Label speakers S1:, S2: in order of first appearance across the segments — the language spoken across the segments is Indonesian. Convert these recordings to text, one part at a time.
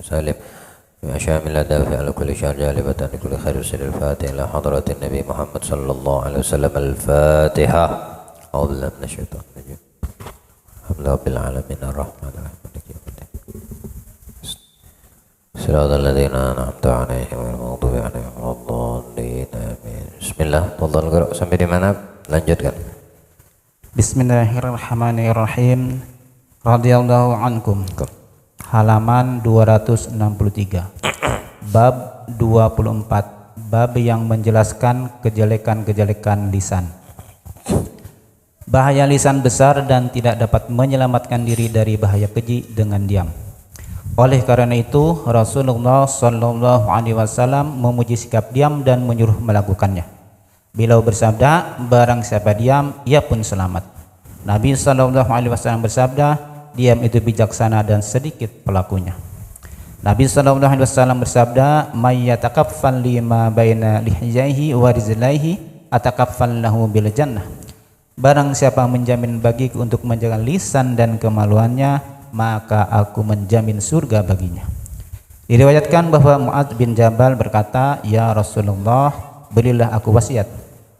S1: سالم بما شامل دافع على كل شر جالبة لكل خير سر الفاتح إلى حضرة النبي محمد صلى الله عليه وسلم. الفاتحة. أعوذ بالله من الشيطان الرجيم. الحمد لله رب العالمين الرحمن الرحيم مالك يوم الدين صراط الذين أنعمت عليهم غير المغضوب عليهم ولا الضالين آمين. Bismillah. Tafadhal qira sampai di mana? Lanjutkan.
S2: Bismillahirrahmanirrahim. Radhiyallahu ankum. Halaman 263. Bab 24. Bab yang menjelaskan kejelekan-kejelekan lisan. Bahaya lisan besar dan tidak dapat menyelamatkan diri dari bahaya keji dengan diam. Oleh karena itu Rasulullah Shallallahu Alaihi Wasallam memuji sikap diam dan menyuruh melakukannya. Beliau bersabda, barang siapa diam, ia pun selamat. Nabi Shallallahu Alaihi Wasallam bersabda, diam itu bijaksana dan sedikit pelakunya. Nabi Shallallahu Alaihi Wasallam bersabda, may yatakaffal lima baina lihiyaihi wa rizlaihi atakaffal lahu bil jannah. Barang siapa menjamin bagiku untuk menjaga lisan dan kemaluannya, maka aku menjamin surga baginya. Diriwayatkan bahwa Mu'adz bin Jabal berkata, ya Rasulullah, berilah aku wasiat.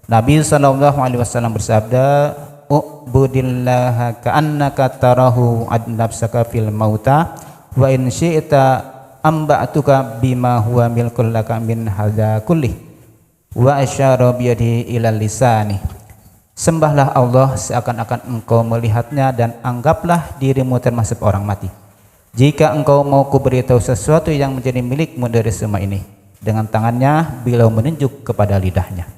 S2: Nabi Shallallahu Alaihi Wasallam bersabda, u'budillaha ka'annaka tarahu adnafsaka fil mauta wa in syi'ta amba'tuka bima huwa milkul laka min hadha kullih wa asyara biyadihi ilal lisani. Sembahlah Allah seakan-akan engkau melihatnya dan anggaplah dirimu termasuk orang mati. Jika engkau mau kuberitahu sesuatu yang menjadi milikmu dari semua ini. Dengan tangannya beliau menunjuk kepada lidahnya.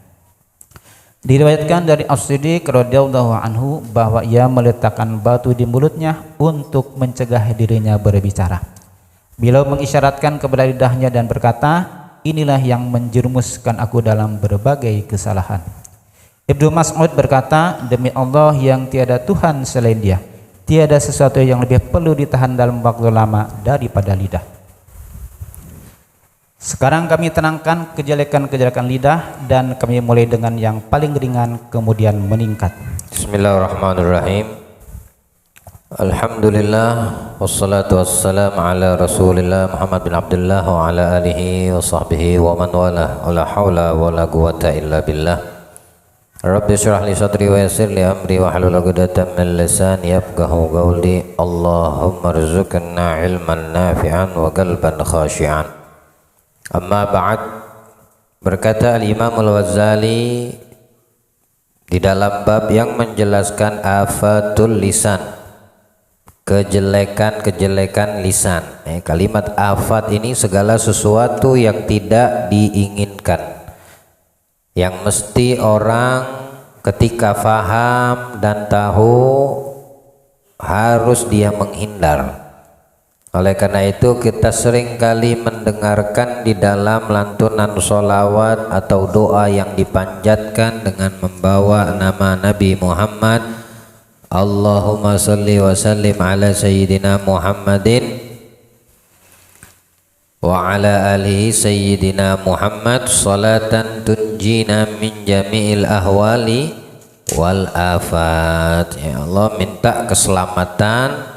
S2: Diriwayatkan dari As-Siddiq radhiyallahu anhu bahwa ia meletakkan batu di mulutnya untuk mencegah dirinya berbicara. Beliau mengisyaratkan kepada lidahnya dan berkata, inilah yang menjerumuskan aku dalam berbagai kesalahan. Ibnu Mas'ud berkata, demi Allah yang tiada Tuhan selain Dia, tiada sesuatu yang lebih perlu ditahan dalam waktu lama daripada lidah. Sekarang kami tenangkan kejelekan-kejelekan lidah dan kami mulai dengan yang paling ringan kemudian meningkat.
S1: Bismillahirrahmanirrahim. Alhamdulillah wassalatu wassalamu ala Rasulillah Muhammad bin Abdullah wa ala alihi wa sahbihi wa man wala la haula wa la quwwata illa billah. Rabbi shrah li sadri wa yassir li amri wa hlul 'uqdatam min lisani yafqahu qawli. Allahumma rzuqna ilman nafi'an wa qalban khashi'an. Amma ba'd. Berkata Al-Imam Al-Ghazali di dalam bab yang menjelaskan afatul lisan, kejelekan-kejelekan lisan. Kalimat afat ini segala sesuatu yang tidak diinginkan, yang mesti orang ketika faham dan tahu harus dia menghindar. Oleh karena itu kita sering kali mendengarkan di dalam lantunan sholawat atau doa yang dipanjatkan dengan membawa nama Nabi Muhammad, Allahumma salli wa sallim ala sayyidina Muhammadin wa ala alihi sayyidina Muhammad salatan tunjina min jami'il ahwali wal afat. Ya Allah, minta keselamatan,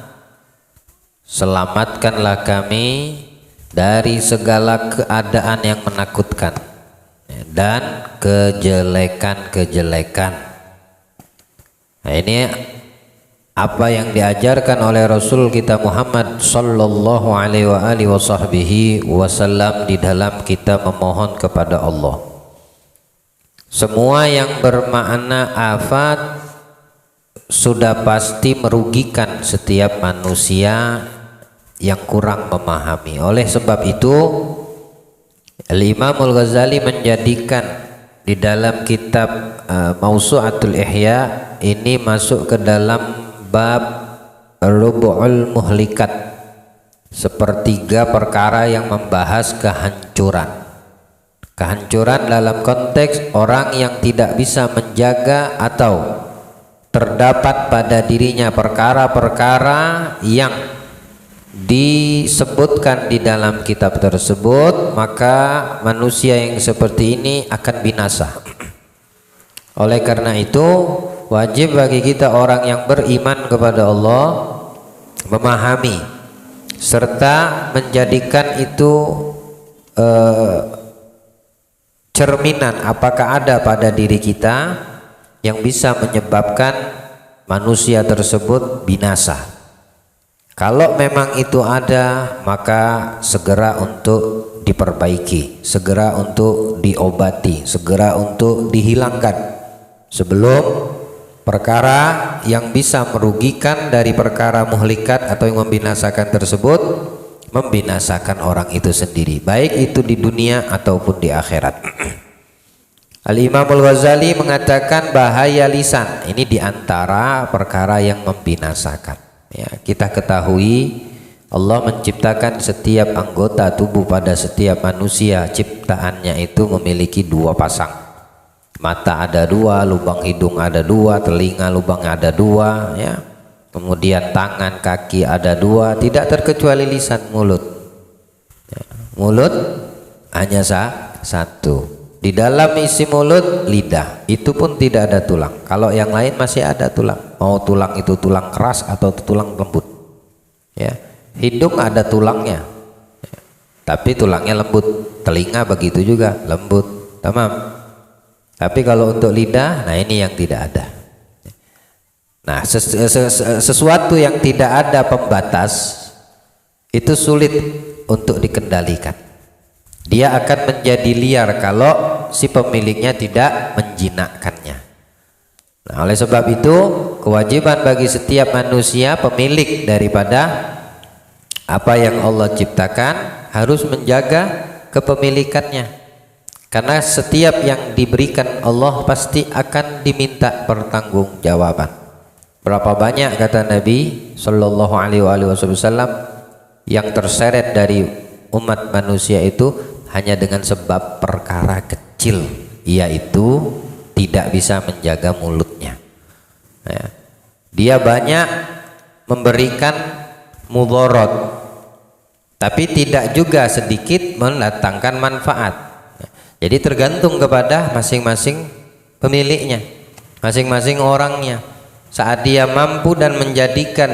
S1: selamatkanlah kami dari segala keadaan yang menakutkan dan kejelekan-kejelekan. Nah, ini apa yang diajarkan oleh Rasul kita Muhammad sallallahu alaihi wasallam di dalam kita memohon kepada Allah. Semua yang bermakna afat sudah pasti merugikan setiap manusia yang kurang memahami. Oleh sebab itu Al-Imam Al-Ghazali menjadikan di dalam kitab Mausu'atul Ihya ini masuk ke dalam bab Rubu'ul Muhlikat, sepertiga perkara yang membahas kehancuran. Kehancuran dalam konteks orang yang tidak bisa menjaga atau terdapat pada dirinya perkara-perkara yang disebutkan di dalam kitab tersebut, maka manusia yang seperti ini akan binasa. Oleh karena itu wajib bagi kita orang yang beriman kepada Allah memahami serta menjadikan itu cerminan apakah ada pada diri kita yang bisa menyebabkan manusia tersebut binasa. Kalau memang itu ada, maka segera untuk diperbaiki, segera untuk diobati, segera untuk dihilangkan sebelum perkara yang bisa merugikan dari perkara muhlikat atau yang membinasakan tersebut membinasakan orang itu sendiri, baik itu di dunia ataupun di akhirat. Al-Imam Al-Ghazali mengatakan bahaya lisan ini diantara perkara yang membinasakan. Ya, kita ketahui Allah menciptakan setiap anggota tubuh pada setiap manusia, ciptaannya itu memiliki dua pasang. Mata ada dua, lubang hidung ada dua, telinga lubangnya ada dua, ya. Kemudian tangan, kaki ada dua, tidak terkecuali lisan, mulut. Ya, mulut hanya satu. Di dalam isi mulut lidah, itu pun tidak ada tulang. Kalau yang lain masih ada tulang. Mau tulang itu tulang keras atau tulang lembut. Ya, hidung ada tulangnya, ya, tapi tulangnya lembut. Telinga begitu juga lembut, tamam. Tapi kalau untuk lidah, nah ini yang tidak ada. Nah, sesuatu yang tidak ada pembatas itu sulit untuk dikendalikan. Dia akan menjadi liar kalau si pemiliknya tidak menjinakkannya. Nah, oleh sebab itu kewajiban bagi setiap manusia pemilik daripada apa yang Allah ciptakan harus menjaga kepemilikannya. Karena setiap yang diberikan Allah pasti akan diminta pertanggungjawaban. Berapa banyak kata Nabi Sallallahu Alaihi Wasallam yang terseret dari umat manusia itu hanya dengan sebab perkara kecil, yaitu tidak bisa menjaga mulutnya. Ya. Dia banyak memberikan mudarat, tapi tidak juga sedikit mendatangkan manfaat. Jadi tergantung kepada masing-masing pemiliknya, masing-masing orangnya. Saat dia mampu dan menjadikan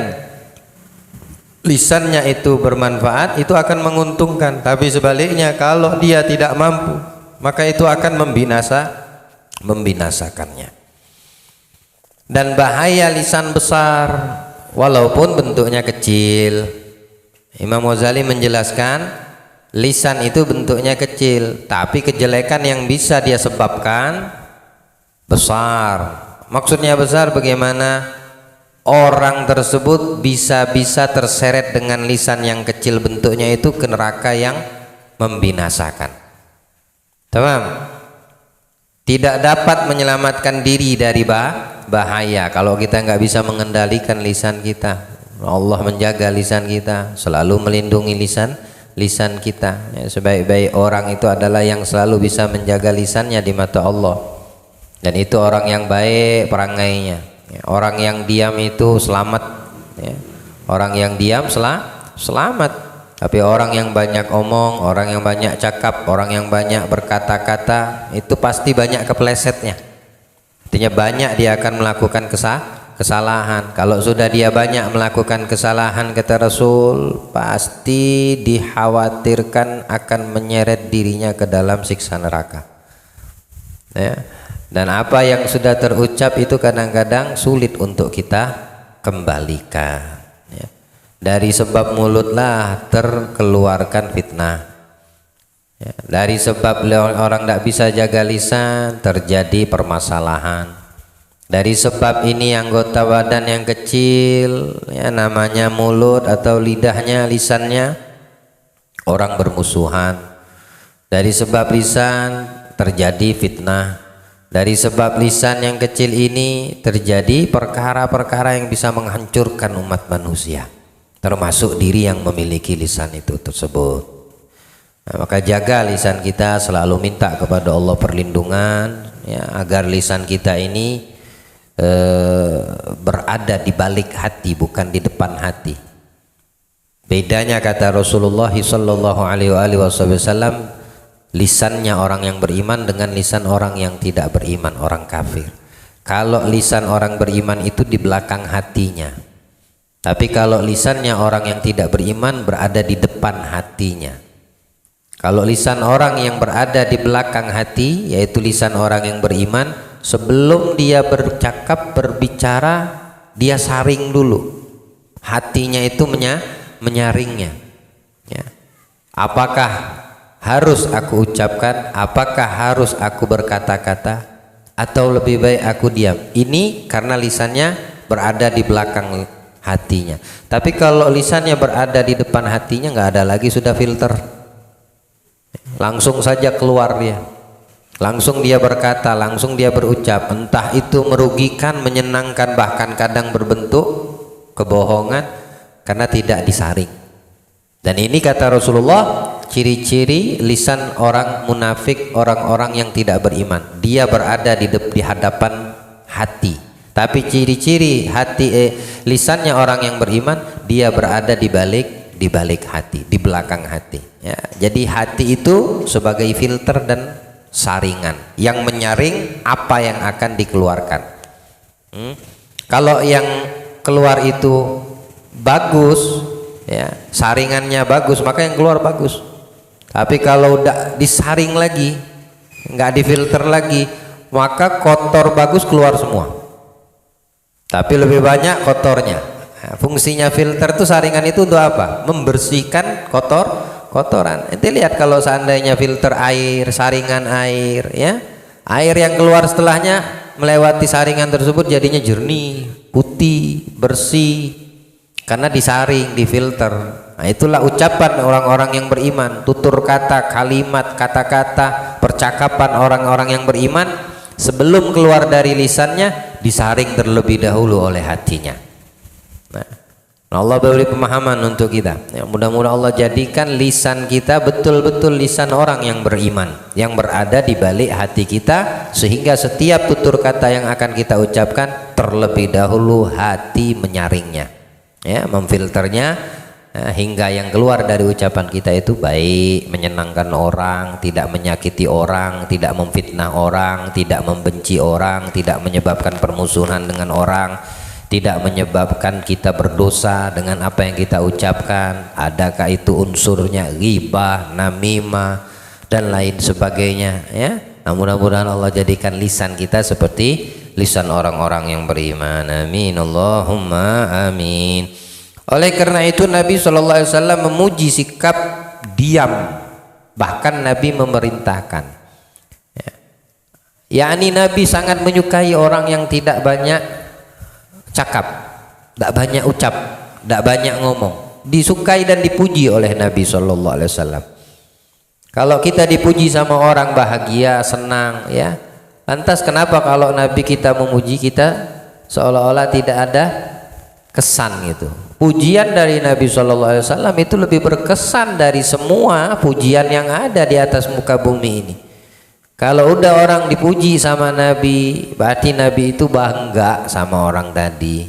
S1: lisannya itu bermanfaat, itu akan menguntungkan. Tapi sebaliknya kalau dia tidak mampu, maka itu akan membinasakannya. Dan bahaya lisan besar walaupun bentuknya kecil. Imam Ghazali menjelaskan lisan itu bentuknya kecil, tapi kejelekan yang bisa dia sebabkan besar. Maksudnya besar bagaimana? Orang tersebut bisa terseret dengan lisan yang kecil bentuknya itu ke neraka yang membinasakan. Tamam? Tidak dapat menyelamatkan diri dari bahaya kalau kita nggak bisa mengendalikan lisan kita. Allah menjaga lisan kita, selalu melindungi lisan kita. Ya, sebaik-baik orang itu adalah yang selalu bisa menjaga lisannya di mata Allah. Dan itu orang yang baik perangainya. Ya, orang yang diam itu selamat. Ya. Orang yang diam selamat. Tapi orang yang banyak omong, orang yang banyak cakap, orang yang banyak berkata-kata, itu pasti banyak keplesetnya. Artinya banyak dia akan melakukan kesalahan. Kalau sudah dia banyak melakukan kesalahan, kata Rasul, pasti dikhawatirkan akan menyeret dirinya ke dalam siksa neraka. Ya. Dan apa yang sudah terucap itu kadang-kadang sulit untuk kita kembalikan. Ya. Dari sebab mulutlah terkeluarkan fitnah. Ya. Dari sebab orang tidak bisa jaga lisan terjadi permasalahan. Dari sebab ini anggota badan yang kecil, ya, namanya mulut atau lidahnya, lisannya, orang bermusuhan. Dari sebab lisan terjadi fitnah. Dari sebab lisan yang kecil ini terjadi perkara-perkara yang bisa menghancurkan umat manusia, termasuk diri yang memiliki lisan itu tersebut. Nah, maka jaga lisan kita, selalu minta kepada Allah perlindungan, ya, agar lisan kita ini berada di balik hati, bukan di depan hati. Bedanya kata Rasulullah sallallahu alaihi wasallam, lisannya orang yang beriman dengan lisan orang yang tidak beriman, orang kafir. Kalau lisan orang beriman itu di belakang hatinya, Tapi kalau lisannya orang yang tidak beriman berada di depan hatinya. Kalau lisan orang yang berada di belakang hati, yaitu lisan orang yang beriman, sebelum dia bercakap, berbicara, dia saring dulu. Hatinya itu menyaringnya. Ya. Apakah harus aku ucapkan? Apakah harus aku berkata-kata? Atau lebih baik aku diam? Ini karena lisannya berada di belakang hatinya. Tapi kalau lisannya berada di depan hatinya, nggak ada lagi sudah filter, langsung saja keluar dia, langsung dia berkata, langsung dia berucap, entah itu merugikan, menyenangkan, bahkan kadang berbentuk kebohongan karena tidak disaring. Dan ini kata Rasulullah, ciri-ciri lisan orang munafik, orang-orang yang tidak beriman, dia berada di hadapan hati. Tapi ciri-ciri lisannya orang yang beriman, dia berada di balik hati, di belakang hati. Ya, jadi hati itu sebagai filter dan saringan yang menyaring apa yang akan dikeluarkan. Kalau yang keluar itu bagus, ya, saringannya bagus, maka yang keluar bagus. Tapi kalau udah disaring lagi, nggak difilter lagi, maka kotor bagus keluar semua. Tapi lebih banyak kotornya. Nah, fungsinya filter itu, saringan itu untuk apa? Membersihkan kotoran. Nanti lihat kalau seandainya filter air, saringan air, ya, air yang keluar setelahnya melewati saringan tersebut jadinya jernih, putih, bersih, karena disaring, difilter. Nah, itulah ucapan orang-orang yang beriman, tutur kata, kalimat, kata-kata, percakapan orang-orang yang beriman sebelum keluar dari lisannya disaring terlebih dahulu oleh hatinya. Nah, Allah beri pemahaman untuk kita. Ya, mudah-mudahan Allah jadikan lisan kita betul-betul lisan orang yang beriman, yang berada di balik hati kita, sehingga setiap tutur kata yang akan kita ucapkan terlebih dahulu hati menyaringnya, ya, memfilternya, hingga yang keluar dari ucapan kita itu baik, menyenangkan orang, tidak menyakiti orang, tidak memfitnah orang, tidak membenci orang, tidak menyebabkan permusuhan dengan orang, tidak menyebabkan kita berdosa dengan apa yang kita ucapkan. Adakah itu unsurnya ghibah, namimah dan lain sebagainya, ya. Nah, mudah-mudahan Allah jadikan lisan kita seperti lisan orang-orang yang beriman. Amin, Allahumma amin. Oleh karena itu Nabi SAW memuji sikap diam, bahkan Nabi memerintahkan, ya, yakni Nabi sangat menyukai orang yang tidak banyak cakap, tidak banyak ucap, tidak banyak ngomong. Disukai dan dipuji oleh Nabi SAW. Kalau kita dipuji sama orang bahagia, senang, ya. Lantas kenapa kalau Nabi kita memuji kita seolah-olah tidak ada kesan gitu? Pujian dari Nabi SAW itu lebih berkesan dari semua pujian yang ada di atas muka bumi ini. Kalau udah orang dipuji sama Nabi, berarti Nabi itu bangga sama orang tadi.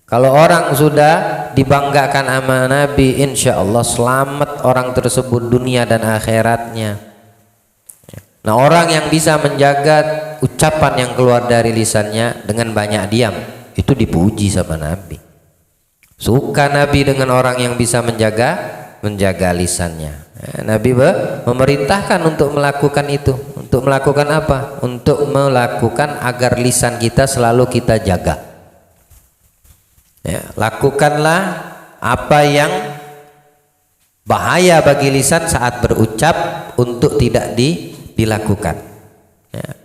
S1: Kalau orang sudah dibanggakan sama Nabi, insya Allah selamat orang tersebut dunia dan akhiratnya. Nah, orang yang bisa menjaga ucapan yang keluar dari lisannya dengan banyak diam, itu dipuji sama Nabi. Suka Nabi dengan orang yang bisa menjaga lisannya. Nabi memerintahkan untuk melakukan itu. Untuk melakukan apa? Untuk melakukan agar lisan kita selalu kita jaga. Ya, lakukanlah apa yang bahaya bagi lisan saat berucap untuk tidak dilakukan. Ya,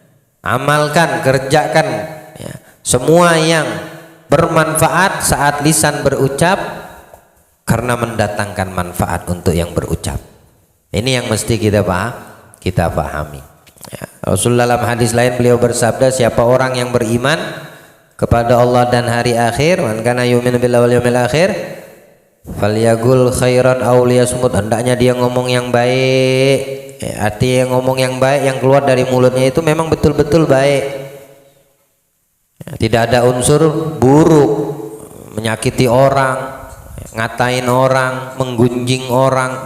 S1: amalkan, kerjakan, ya, semua yang bermanfaat saat lisan berucap, karena mendatangkan manfaat untuk yang berucap. Ini yang mesti kita pahami. Ya, Rasulullah dalam hadis lain beliau bersabda, siapa orang yang beriman kepada Allah dan hari akhir, man kana yu'minu billahi wal yawmil akhir, falyaqul khairan aw liyasmut, hendaknya dia ngomong yang baik. Ya, artinya ngomong yang baik yang keluar dari mulutnya itu memang betul-betul baik. Tidak ada unsur buruk, menyakiti orang, ngatain orang, menggunjing orang,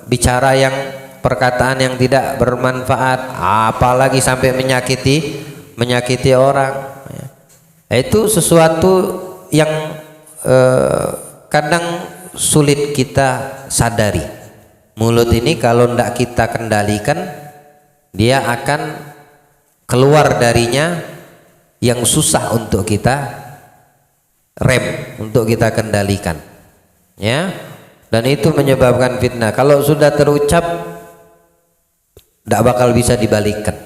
S1: bicara yang perkataan yang tidak bermanfaat, apalagi sampai menyakiti orang. Itu sesuatu yang kadang sulit kita sadari. Mulut ini kalau tidak kita kendalikan, dia akan keluar darinya yang susah untuk kita rem, untuk kita kendalikan, ya. Dan itu menyebabkan fitnah. Kalau sudah terucap, tidak bakal bisa dibalikkan.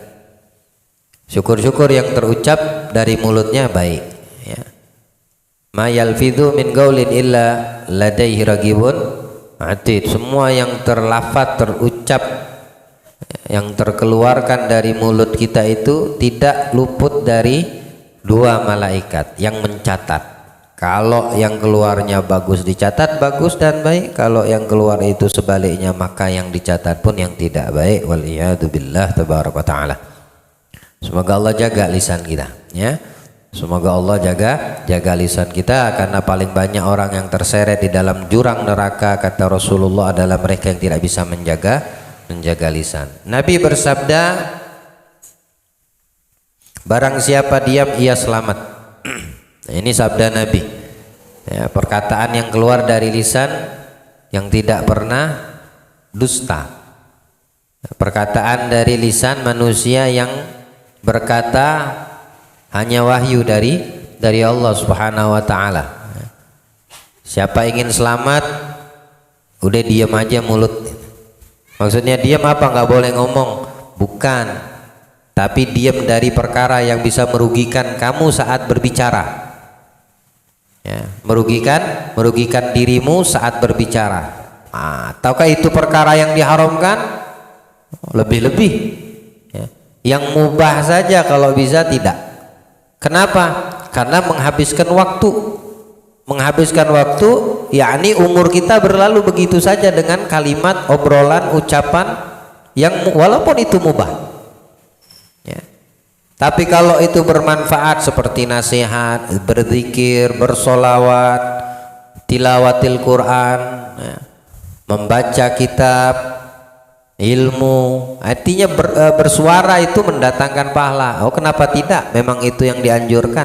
S1: Syukur-syukur yang terucap dari mulutnya baik, ya. Ma yalfidhu min qaulin illa ladaihi raqibun atid. Semua yang terlafaz, terucap, yang terkeluarkan dari mulut kita itu tidak luput dari dua malaikat yang mencatat. Kalau yang keluarnya bagus dicatat bagus dan baik, kalau yang keluar itu sebaliknya maka yang dicatat pun yang tidak baik. Waliyadzubillah tabaraka taala. Semoga Allah jaga lisan kita, ya. Semoga Allah jaga lisan kita, karena paling banyak orang yang terseret di dalam jurang neraka, kata Rasulullah, adalah mereka yang tidak bisa menjaga lisan. Nabi bersabda, barang siapa diam ia selamat. Ini sabda Nabi, ya, perkataan yang keluar dari lisan yang tidak pernah dusta, perkataan dari lisan manusia yang berkata hanya wahyu dari Allah Subhanahu wa taala. Siapa ingin selamat, udah diam aja mulut. Maksudnya diam apa? Nggak boleh ngomong? Bukan, tapi diam dari perkara yang bisa merugikan kamu saat berbicara, ya, merugikan dirimu saat berbicara. Ataukah itu perkara yang diharamkan? Lebih-lebih, ya. Yang mubah saja kalau bisa tidak. Kenapa? Karena menghabiskan waktu, yakni umur kita berlalu begitu saja dengan kalimat, obrolan, ucapan yang walaupun itu mubah, ya. Tapi kalau itu bermanfaat seperti nasihat, berzikir, bersolawat, tilawatil Quran, ya, membaca kitab, ilmu, artinya bersuara itu mendatangkan pahala. Oh, kenapa tidak? Memang itu yang dianjurkan.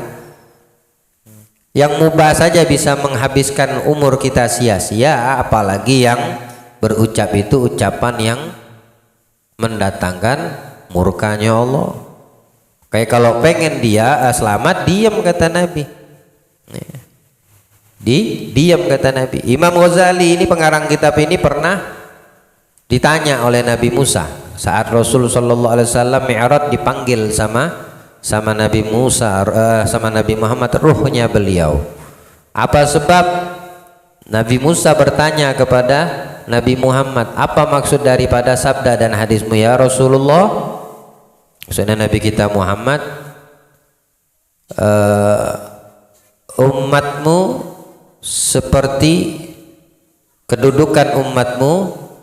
S1: Yang mubah saja bisa menghabiskan umur kita sia-sia, apalagi yang berucap itu ucapan yang mendatangkan murkanya Allah. Kayak kalau pengen dia selamat, diam, kata Nabi. Diam, kata Nabi. Imam Ghazali ini pengarang kitab ini pernah ditanya oleh Nabi Musa saat Rasul sallallahu alaihi wasallam Mi'raj, dipanggil sama Nabi Musa, sama Nabi Muhammad, ruhnya beliau. Apa sebab Nabi Musa bertanya kepada Nabi Muhammad, apa maksud daripada sabda dan hadismu ya Rasulullah? Maksudnya Nabi kita Muhammad, umatmu seperti, kedudukan umatmu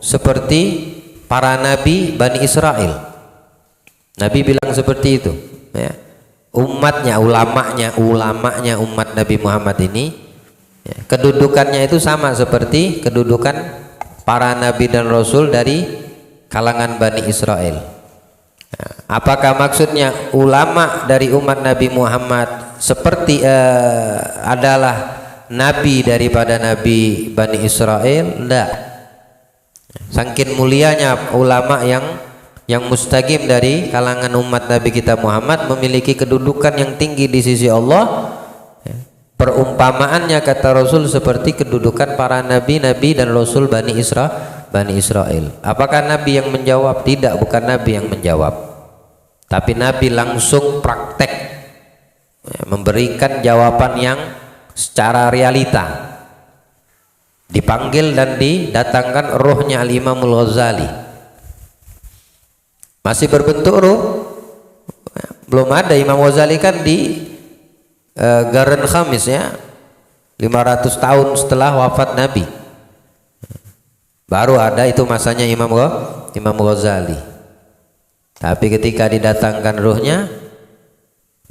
S1: seperti para nabi Bani Israel. Nabi bilang seperti itu, ya. Umatnya, ulamanya umat Nabi Muhammad ini, ya, kedudukannya itu sama seperti kedudukan para nabi dan rasul dari kalangan Bani Israel. Ya, apakah maksudnya ulama dari umat Nabi Muhammad seperti adalah nabi daripada nabi Bani Israel? Tidak. Saking mulianya ulama yang mustaqim dari kalangan umat Nabi kita Muhammad, memiliki kedudukan yang tinggi di sisi Allah. Perumpamaannya, kata Rasul, seperti kedudukan para nabi dan rasul Bani Israel. Apakah Nabi yang menjawab? Tidak, bukan Nabi yang menjawab, tapi Nabi langsung praktek, memberikan jawaban yang secara realita. Dipanggil dan didatangkan ruhnya Al-Imamul Ghazali, masih berbentuk ruh, belum ada. Imam Ghazali kan di Qarn Khamis, ya, 500 tahun setelah wafat Nabi baru ada, itu masanya Imam Ghazali. Tapi ketika didatangkan ruhnya,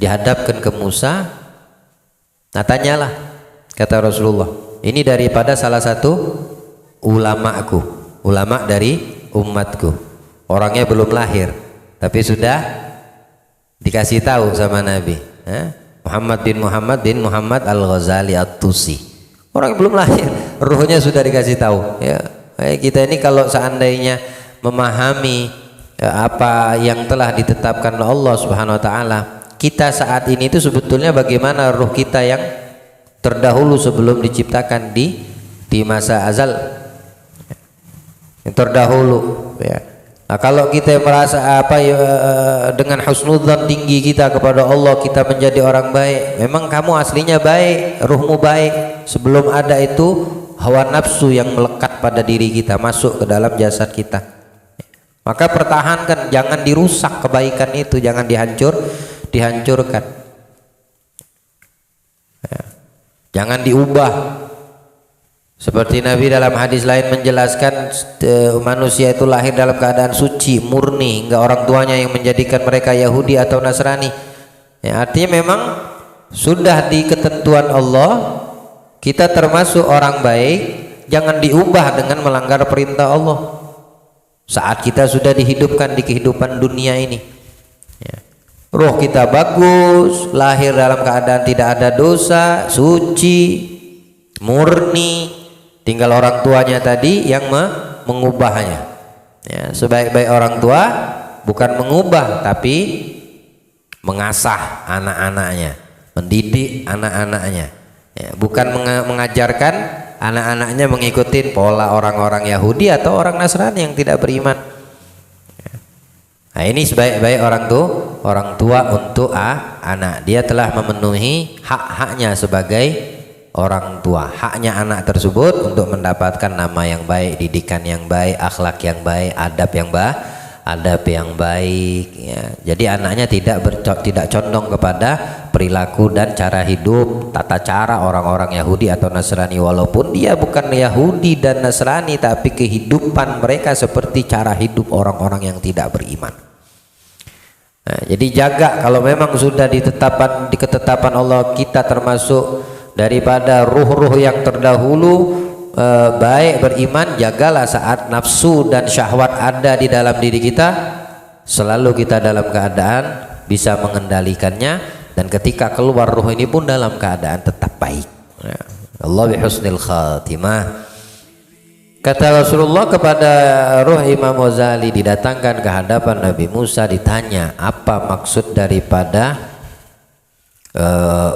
S1: dihadapkan ke Musa, nah tanyalah, kata Rasulullah, ini daripada salah satu ulamaku, ulama dari umatku. Orangnya belum lahir, tapi sudah dikasih tahu sama Nabi. Muhammad bin Muhammad Al-Ghazali At-Tusi. Orang yang belum lahir, ruhnya sudah dikasih tahu. Ya, kita ini kalau seandainya memahami apa yang telah ditetapkan oleh Allah Subhanahu Wa Taala, kita saat ini itu sebetulnya bagaimana ruh kita yang terdahulu sebelum diciptakan di masa azal, yang terdahulu. Ya. Nah, kalau kita merasa dengan husnudzan tinggi kita kepada Allah, kita menjadi orang baik. Memang kamu aslinya baik, ruhmu baik. Sebelum ada itu hawa nafsu yang melekat pada diri kita masuk ke dalam jasad kita. Maka pertahankan, jangan dirusak kebaikan itu, jangan dihancurkan. Ya. Jangan diubah. Seperti Nabi dalam hadis lain menjelaskan, manusia itu lahir dalam keadaan suci, murni, hingga orang tuanya yang menjadikan mereka Yahudi atau Nasrani. Ya, artinya memang sudah di ketentuan Allah kita termasuk orang baik, jangan diubah dengan melanggar perintah Allah. Saat kita sudah dihidupkan di kehidupan dunia ini, ya. Ruh kita bagus, lahir dalam keadaan tidak ada dosa, suci, murni. Tinggal orang tuanya tadi yang mengubahnya. Ya, sebaik-baik orang tua bukan mengubah tapi mengasah anak-anaknya, mendidik anak-anaknya. Ya, bukan mengajarkan anak-anaknya mengikuti pola orang-orang Yahudi atau orang Nasrani yang tidak beriman. Ya. Nah, ini sebaik-baik orang tua untuk anak. Dia telah memenuhi hak-haknya sebagai orang tua, haknya anak tersebut untuk mendapatkan nama yang baik, didikan yang baik, akhlak yang baik, adab yang baik. Ya. Jadi anaknya tidak condong kepada perilaku dan cara hidup, tata cara orang-orang Yahudi atau Nasrani, walaupun dia bukan Yahudi dan Nasrani, tapi kehidupan mereka seperti cara hidup orang-orang yang tidak beriman. Nah, jadi jaga, kalau memang sudah di ketetapan Allah kita termasuk daripada ruh-ruh yang terdahulu baik beriman, jagalah saat nafsu dan syahwat ada di dalam diri kita, selalu kita dalam keadaan bisa mengendalikannya, dan ketika keluar ruh ini pun dalam keadaan tetap baik. Ya. Allah bihusnil khatimah. Kata Rasulullah kepada ruh Imam Ghazali, didatangkan ke hadapan Nabi Musa, ditanya apa maksud daripada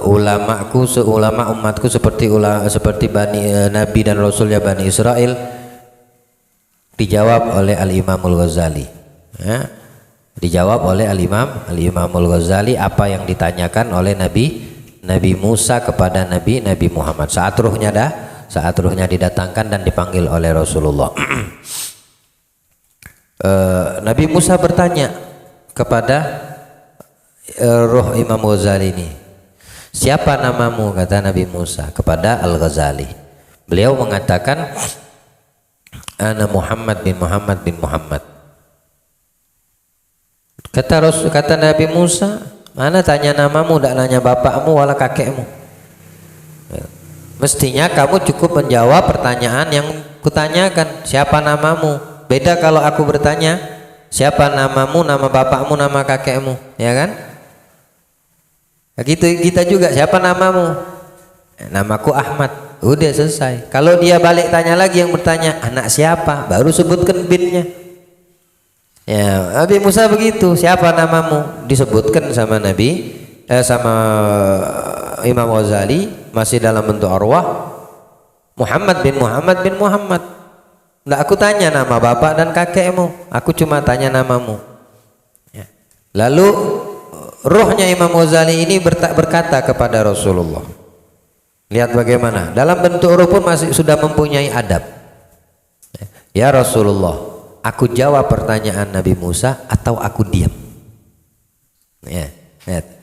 S1: ulama umatku seperti Nabi dan Rasulnya Bani Israel. Dijawab oleh Al-Imamul Ghazali, ya. Dijawab oleh Al-Imamul Ghazali apa yang ditanyakan oleh Nabi Musa kepada Nabi Muhammad saat ruhnya didatangkan dan dipanggil oleh Rasulullah. Nabi Musa bertanya kepada ruh Imam Ghazali ini, siapa namamu? Kata Nabi Musa kepada Al-Ghazali. Beliau mengatakan, ana Muhammad bin Muhammad. Kata Nabi Musa, mana tanya namamu, tidak nanya bapakmu wala kakekmu. Mestinya kamu cukup menjawab pertanyaan yang kutanyakan, siapa namamu. Beda kalau aku bertanya, siapa namamu, nama bapakmu, nama kakekmu, ya kan? Gitu kita juga, siapa namamu? Namaku Ahmad. Udah selesai. Kalau dia balik tanya lagi yang bertanya, anak siapa? Baru sebutkan binnya. Ya, Nabi Musa begitu, siapa namamu? Disebutkan sama sama Imam Ghazali, masih dalam bentuk arwah, Muhammad bin Muhammad. Nggak aku tanya nama bapak dan kakekmu, aku cuma tanya namamu. Ya. Lalu ruhnya Imam Ghazali ini berkata kepada Rasulullah, lihat bagaimana dalam bentuk ruh pun masih sudah mempunyai adab. Ya Rasulullah, aku jawab pertanyaan Nabi Musa atau aku diam? Ya, lihat.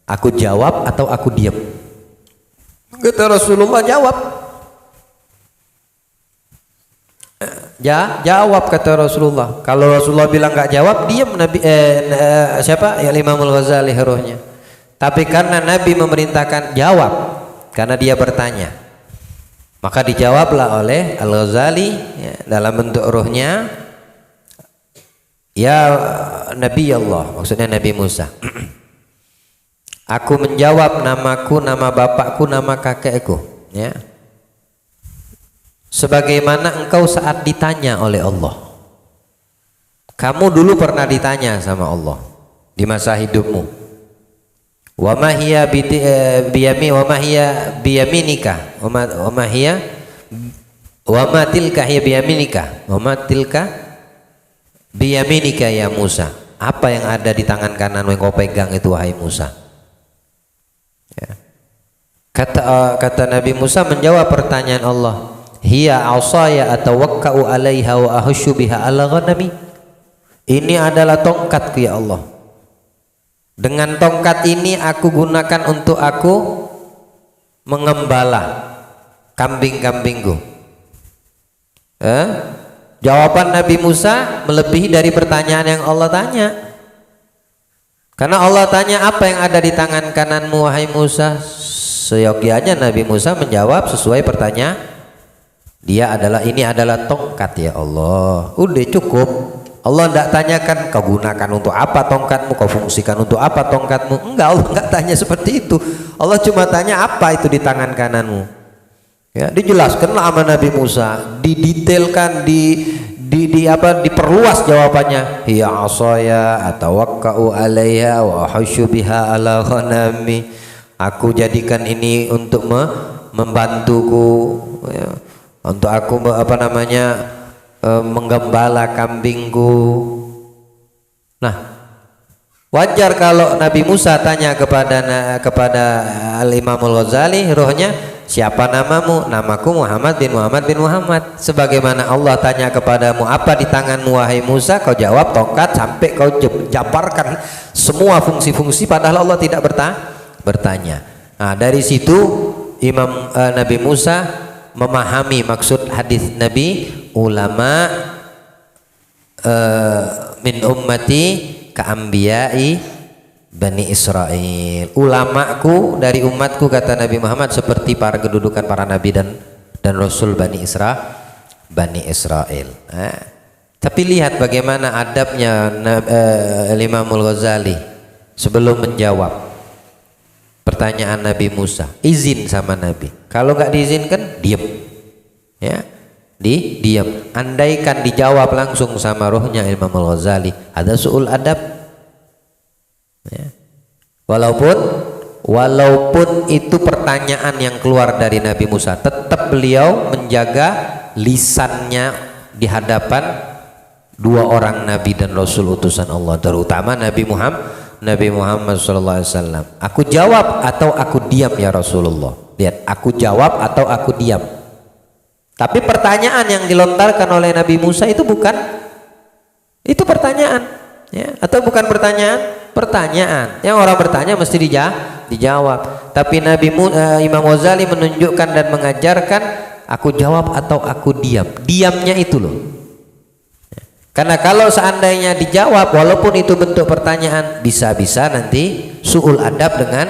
S1: Aku jawab atau aku diam? Kata Rasulullah, jawab. Jawab kata Rasulullah. Kalau Rasulullah bilang nggak jawab, diam Nabi siapa? Ya Imamul Ghazali ruhnya. Tapi karena Nabi memerintahkan jawab, karena dia bertanya, maka dijawablah oleh Al-Ghazali ya, dalam bentuk ruhnya, ya Nabi Allah, maksudnya Nabi Musa. Aku menjawab namaku, nama bapakku, nama kakekku, ya. Sebagaimana engkau saat ditanya oleh Allah. Kamu dulu pernah ditanya sama Allah di masa hidupmu. Wa ma hiya biyaminika. Wa ma hiya wa ma tilka hiya biyaminika. Wa ma tilka biyaminika ya Musa. Apa yang ada di tangan kanan yang kau pegang itu wahai Musa? Ya. Kata Nabi Musa menjawab pertanyaan Allah. Hiya asaya atawakka'u 'alaiha wa ahusyu biha 'ala ghanami. Ini adalah tongkatku ya Allah. Dengan tongkat ini aku gunakan untuk aku mengembala kambing-kambingku. Jawaban Nabi Musa melebihi dari pertanyaan yang Allah tanya. Karena Allah tanya apa yang ada di tangan kananmu wahai Musa. Seyogianya Nabi Musa menjawab sesuai pertanyaan. Ini adalah tongkat ya Allah. Udah cukup. Allah tidak tanyakan kau gunakan untuk apa tongkatmu, kau fungsikan untuk apa tongkatmu. Enggak, Allah enggak tanya seperti itu. Allah cuma tanya apa itu di tangan kananmu. Ya, dijelaskanlah sama Nabi Musa, didetailkan, diperluas jawabannya. Hiya asaya atawakka'u 'alaiha wa ahusyu biha 'ala ghanami. Aku jadikan ini untuk membantuku, ya, untuk aku menggembala kambingku. Nah, wajar kalau Nabi Musa tanya kepada Al-Imam Al-Ghazali, rohnya, siapa namamu? Namaku Muhammad bin Muhammad bin Muhammad. Sebagaimana Allah tanya kepadamu, apa di tanganmu wahai Musa? Kau jawab tongkat sampai kau jabarkan semua fungsi-fungsi, padahal Allah tidak bertanya. Nah, dari situ Nabi Musa memahami maksud hadis Nabi, ulama min ummati ka'ambiyai Bani Israel. Ulamaku dari umatku, kata Nabi Muhammad, seperti kedudukan para nabi dan rasul Bani Israel. Tapi lihat bagaimana adabnya Imam Al-Ghazali sebelum menjawab pertanyaan Nabi Musa. Izin sama Nabi. Kalau nggak diizinkan, diam. Ya, diam. Andaikan dijawab langsung sama rohnya Imam Al-Ghazali, ada su'ul adab. Ya. Walaupun itu pertanyaan yang keluar dari Nabi Musa, tetap beliau menjaga lisannya di hadapan dua orang nabi dan rasul utusan Allah, terutama Nabi Muhammad SAW. Aku jawab atau aku diam ya Rasulullah. Lihat, aku jawab atau aku diam. Tapi pertanyaan yang dilontarkan oleh Nabi Musa itu bukan, itu pertanyaan, ya, atau bukan pertanyaan? Pertanyaan. Yang orang bertanya mesti dijawab. Tapi Imam Ghazali menunjukkan dan mengajarkan, aku jawab atau aku diam. Diamnya itu loh. Karena kalau seandainya dijawab walaupun itu bentuk pertanyaan, bisa-bisa nanti su'ul adab dengan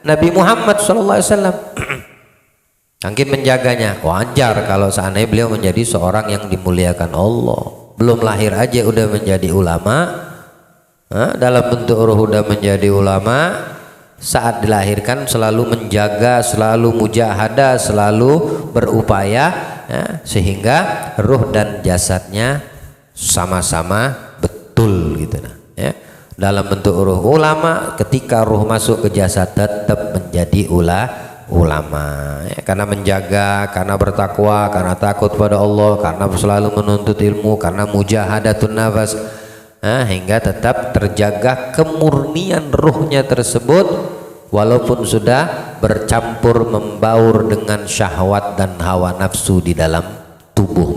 S1: Nabi Muhammad SAW. Mungkin menjaganya. Wajar kalau seandainya beliau menjadi seorang yang dimuliakan Allah. Belum lahir aja udah menjadi ulama. Dalam bentuk ruh udah menjadi ulama. Saat dilahirkan selalu menjaga, selalu mujahadah, selalu berupaya, ya, sehingga ruh dan jasadnya sama-sama betul gitu, nah, ya. Dalam bentuk ruh ulama, ketika ruh masuk ke jasad tetap menjadi ulama, ya, karena menjaga, karena bertakwa, karena takut pada Allah, karena selalu menuntut ilmu, karena mujahadatun nafas, hingga tetap terjaga kemurnian ruhnya tersebut walaupun sudah bercampur membaur dengan syahwat dan hawa nafsu di dalam tubuh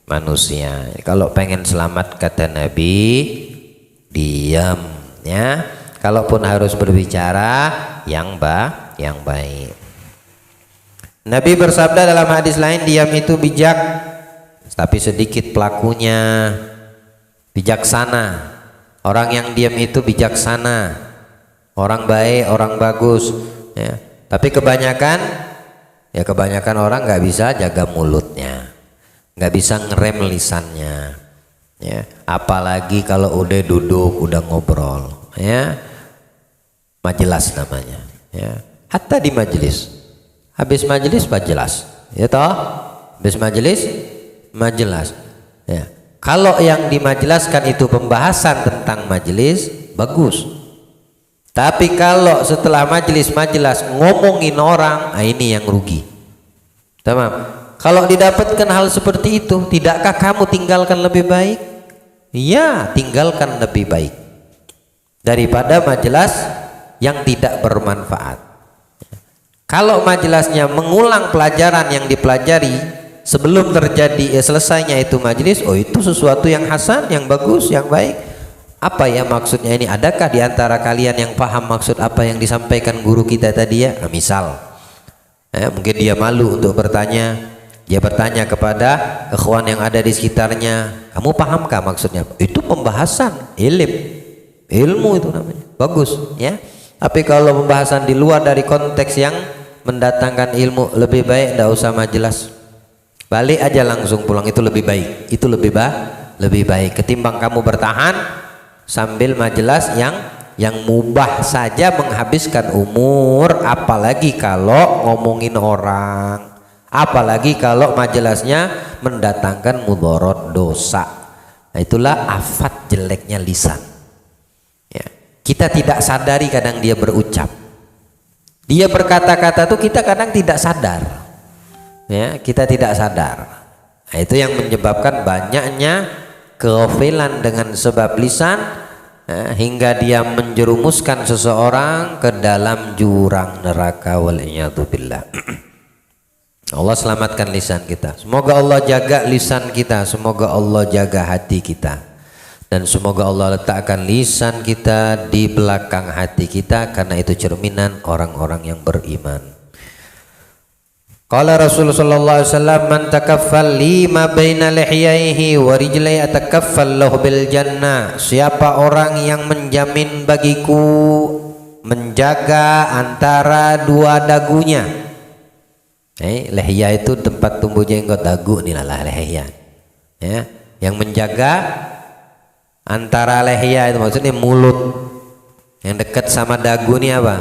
S1: manusia. Kalau pengen selamat, kata Nabi, diam, ya. Kalaupun harus berbicara yang baik. Nabi bersabda dalam hadis lain, diam itu bijak, tapi sedikit pelakunya. Bijaksana. Orang yang diam itu bijaksana, orang baik, orang bagus, ya. Tapi kebanyakan orang nggak bisa jaga mulutnya, nggak bisa ngerem lisannya, ya. Apalagi kalau udah duduk, udah ngobrol, ya. Majelis namanya, ya. Hatta di majelis, habis majelis majelis, ya toh, habis majelis majelis, ya. Kalau yang dimajelaskan itu pembahasan tentang majelis, bagus. Tapi kalau setelah majelis ngomongin orang, nah ini yang rugi. Tamam. Kalau didapatkan hal seperti itu, tidakkah kamu tinggalkan lebih baik? Iya, tinggalkan lebih baik daripada majelis yang tidak bermanfaat. Kalau majelisnya mengulang pelajaran yang dipelajari sebelum terjadi selesainya itu majelis, oh itu sesuatu yang hasan, yang bagus, yang baik. Apa ya maksudnya ini? Adakah di antara kalian yang paham maksud apa yang disampaikan guru kita tadi ya? Nah, misal mungkin dia malu untuk bertanya, dia bertanya kepada ikhwan yang ada di sekitarnya, kamu pahamkah maksudnya? Itu pembahasan ilmu itu namanya, bagus ya. Tapi kalau pembahasan di luar dari konteks yang mendatangkan ilmu, lebih baik tidak usah majelis, balik aja langsung pulang, itu lebih baik. Itu lebih baik ketimbang kamu bertahan sambil majelis yang mubah saja menghabiskan umur, apalagi kalau ngomongin orang, apalagi kalau majelisnya mendatangkan mudarat, dosa. Nah, itulah afat jeleknya lisan. Ya. Kita tidak sadari kadang dia berucap, dia berkata-kata tuh kita kadang tidak sadar, ya, kita tidak sadar. Nah, itu yang menyebabkan banyaknya kegafilan dengan sebab lisan, hingga dia menjerumuskan seseorang ke dalam jurang neraka, wal'iyadzubillah. Allah selamatkan lisan kita. Semoga Allah jaga lisan kita, semoga Allah jaga hati kita, dan semoga Allah letakkan lisan kita di belakang hati kita, karena itu cerminan orang-orang yang beriman. Qala Rasulullah sallallahu alaihi wasallam, man takaffal lima baina lihyaihi wa rijlai atakaffal lahu bil jannah. Siapa orang yang menjamin bagiku, menjaga antara dua dagunya. Lihya itu tempat tumbuh jenggot, dagu inilah lihya. Ya, yang menjaga antara lihya itu maksudnya mulut. Yang dekat sama dagu ini apa?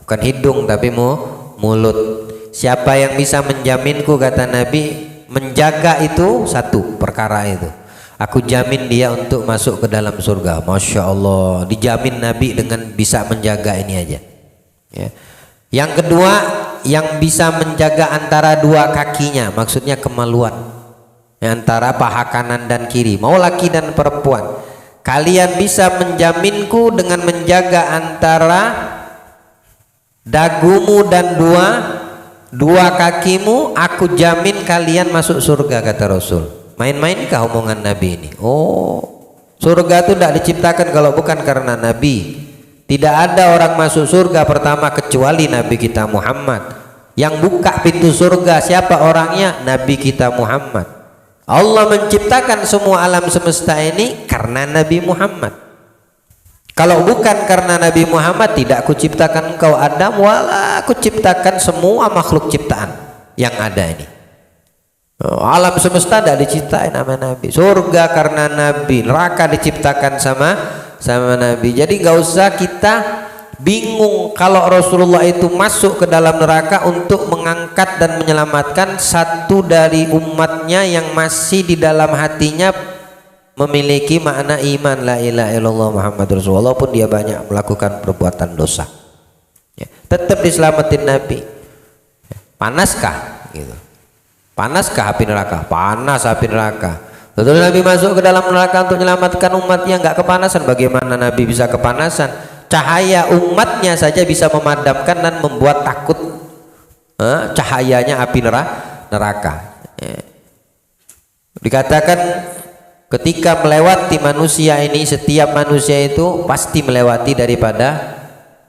S1: Bukan hidung tapi mulut. Siapa yang bisa menjaminku, kata Nabi, menjaga itu satu perkara itu, aku jamin dia untuk masuk ke dalam surga. Masya Allah, dijamin Nabi dengan bisa menjaga ini aja ya. Yang kedua, yang bisa menjaga antara dua kakinya, maksudnya kemaluan antara paha kanan dan kiri, mau laki dan perempuan. Kalian bisa menjaminku dengan menjaga antara dagumu dan dua kakimu, aku jamin kalian masuk surga, kata Rasul. Main-mainkah omongan Nabi ini? Oh, surga itu tidak diciptakan kalau bukan karena Nabi. Tidak ada orang masuk surga pertama kecuali Nabi kita Muhammad. Yang buka pintu surga siapa orangnya? Nabi kita Muhammad. Allah menciptakan semua alam semesta ini karena Nabi Muhammad. Kalau bukan karena Nabi Muhammad, tidak aku ciptakan engkau Adam, wala aku ciptakan semua makhluk ciptaan yang ada ini. Alam semesta tidak diciptain sama Nabi. Surga karena Nabi, neraka diciptakan sama Nabi. Jadi nggak usah kita bingung kalau Rasulullah itu masuk ke dalam neraka untuk mengangkat dan menyelamatkan satu dari umatnya yang masih di dalam hatinya memiliki makna iman, la ilaha illallah Muhammadur Rasulullah, walaupun dia banyak melakukan perbuatan dosa ya, tetap diselamatin Nabi. Panaskah gitu? Panaskah api neraka? Panas api neraka. Betul, Nabi masuk ke dalam neraka untuk menyelamatkan umatnya, nggak kepanasan. Bagaimana Nabi bisa kepanasan? Cahaya umatnya saja bisa memadamkan dan membuat takut cahayanya api neraka. Dikatakan ketika melewati manusia ini, setiap manusia itu pasti melewati daripada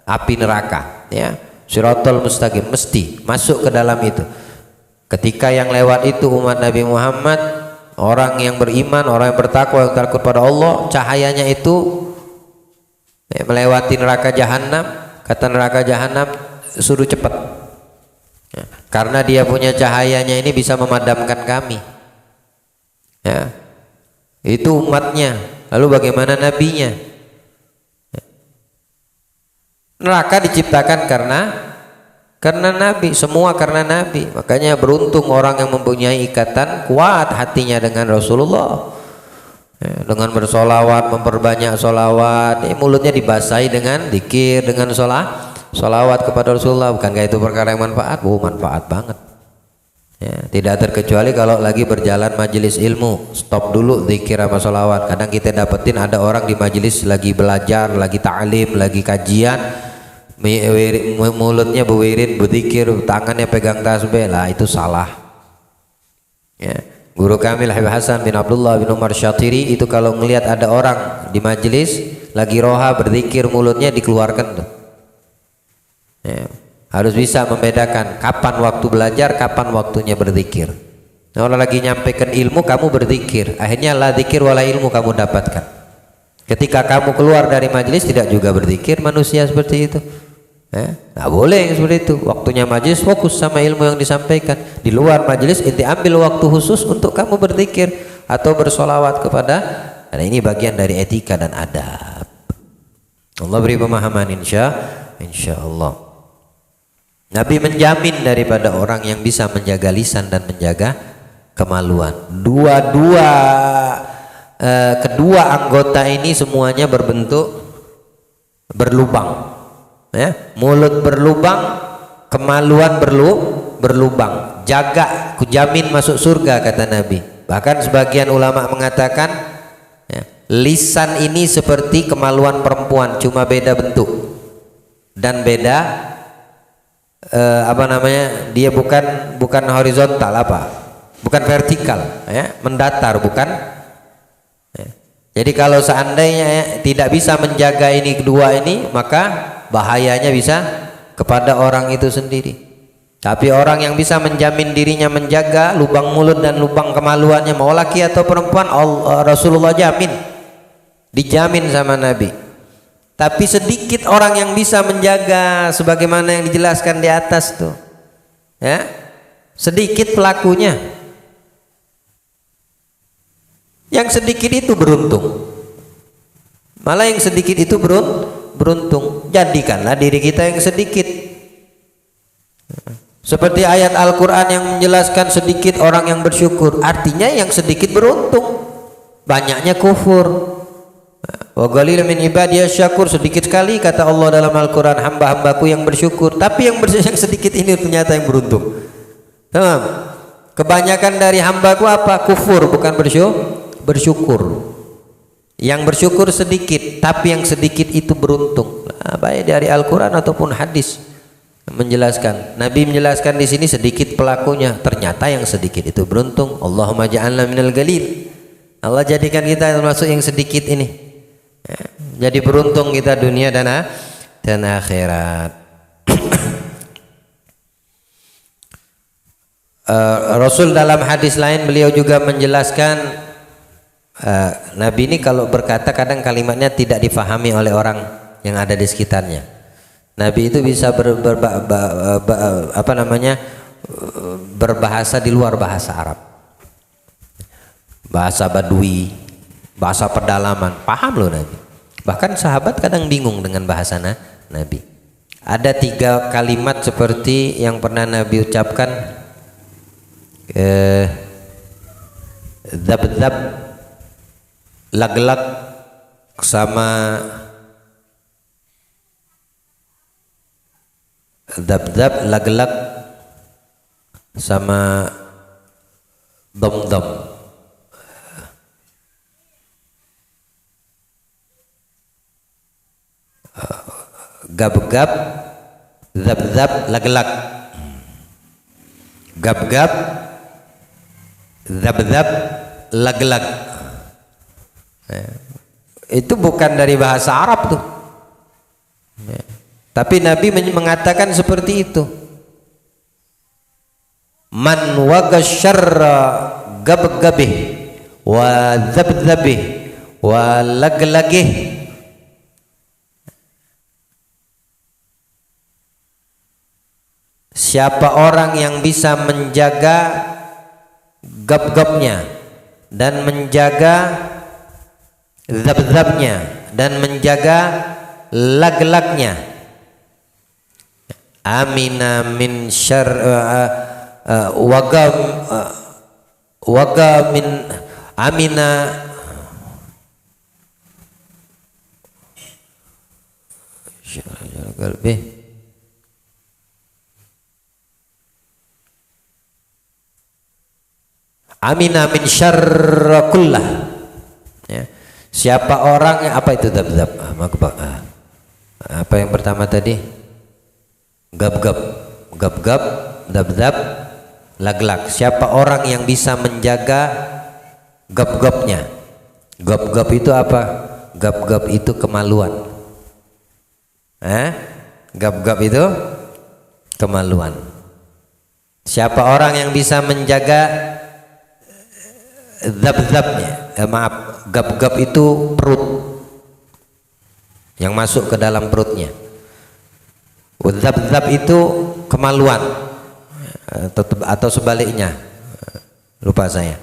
S1: api neraka ya. Siratal mustaqim, mesti masuk ke dalam itu. Ketika yang lewat itu umat Nabi Muhammad, orang yang beriman, orang yang bertakwa, yang takut pada Allah, cahayanya itu melewati neraka jahanam. Kata neraka jahanam, suruh cepat ya, karena dia punya cahayanya ini bisa memadamkan kami ya. Itu umatnya. Lalu bagaimana nabinya? Neraka diciptakan karena Nabi, semua karena Nabi. Makanya beruntung orang yang mempunyai ikatan kuat hatinya dengan Rasulullah. Dengan bersolawat, memperbanyak solawat, mulutnya dibasahi dengan zikir, dengan solawat kepada Rasulullah. Bukankah itu perkara yang manfaat? Manfaat banget. Ya, tidak terkecuali kalau lagi berjalan majelis ilmu, stop dulu zikir sama solawat. Kadang kita dapetin ada orang di majelis lagi belajar, lagi ta'lim, lagi kajian, mulutnya berwirid, berzikir, tangannya pegang tasbih, lah itu salah. Ya. Guru kami Habib Hasan bin Abdullah bin Umar Syatiri itu kalau ngelihat ada orang di majelis lagi roha berzikir, mulutnya dikeluarkan tuh. Ya. Harus bisa membedakan kapan waktu belajar, kapan waktunya berzikir. Nah, orang lagi nyampaikan ilmu, kamu berzikir, akhirnya la zikir wala ilmu kamu dapatkan. Ketika kamu keluar dari majelis tidak juga berzikir, manusia seperti itu. Nggak boleh seperti itu. Waktunya majelis fokus sama ilmu yang disampaikan. Di luar majelis inti ambil waktu khusus untuk kamu berzikir atau bersolawat kepada. Nah, ini bagian dari etika dan adab. Allah beri pemahaman insya Allah. Nabi menjamin daripada orang yang bisa menjaga lisan dan menjaga kemaluan. Kedua anggota ini semuanya berbentuk berlubang. Ya, mulut berlubang, kemaluan berlubang. Jaga, kujamin masuk surga kata Nabi. Bahkan sebagian ulama mengatakan ya, lisan ini seperti kemaluan perempuan, cuma beda bentuk dan beda dia bukan horizontal bukan vertikal, ya, mendatar bukan. Ya. Jadi kalau seandainya ya, tidak bisa menjaga ini kedua ini, maka bahayanya bisa kepada orang itu sendiri. Tapi orang yang bisa menjamin dirinya menjaga lubang mulut dan lubang kemaluannya, mau laki atau perempuan, Rasulullah jamin, dijamin sama Nabi. Tapi sedikit orang yang bisa menjaga sebagaimana yang dijelaskan di atas tuh, ya, sedikit pelakunya. Yang sedikit itu beruntung, malah yang sedikit itu beruntung. Jadikanlah diri kita yang sedikit. Seperti ayat Al-Quran yang menjelaskan sedikit orang yang bersyukur, artinya yang sedikit beruntung, banyaknya kufur. Wa qalilun min ibadiyas syakur, sedikit sekali kata Allah dalam Al-Quran hamba-hambaku yang bersyukur. Tapi yang sedikit ini ternyata yang beruntung. Kebanyakan dari hambaku apa? Kufur, bukan bersyukur. Yang bersyukur sedikit, tapi yang sedikit itu beruntung. Baik dari Al-Quran ataupun hadis menjelaskan. Nabi menjelaskan di sini sedikit pelakunya, ternyata yang sedikit itu beruntung. Allahumma ja'alna minal galil. Allah jadikan kita termasuk yang sedikit ini. Jadi beruntung kita dunia dan akhirat. Rasul dalam hadis lain beliau juga menjelaskan, Nabi ini kalau berkata kadang kalimatnya tidak difahami oleh orang yang ada di sekitarnya. Nabi itu bisa berbahasa di luar bahasa Arab, bahasa Badui, bahasa pedalaman, paham loh Nabi. Bahkan sahabat kadang bingung dengan bahasa Nabi. Ada 3 kalimat seperti yang pernah Nabi ucapkan, dzab-dzab, lag-lag, sama dzab-dzab, lag-lag, sama dom-dom. Gab-gab, dzab-dzab, lag-lag. Gab-gab, dzab-dzab, lag-lag. Itu bukan dari bahasa Arab tuh, tapi Nabi mengatakan seperti itu. Man wagasyarra gab-gabih wa dzab-dzabih wa lag-lagih, siapa orang yang bisa menjaga gab-gabnya dan menjaga dzab-dzabnya dan menjaga lag-lagnya, amina min syar waga min amina amina min syarra kullah, ya. Siapa orang yang apa itu dab-dab? Apa yang pertama tadi? Gab-gab, gab-gab, dab-dab, lag-lag. Siapa orang yang bisa menjaga gab-gabnya? Gab-gab itu apa? Gab-gab itu kemaluan. Gab-gab itu kemaluan. Siapa orang yang bisa menjaga zab-zabnya, gab-gab itu perut yang masuk ke dalam perutnya. Zab-zab itu kemaluan atau sebaliknya, lupa saya.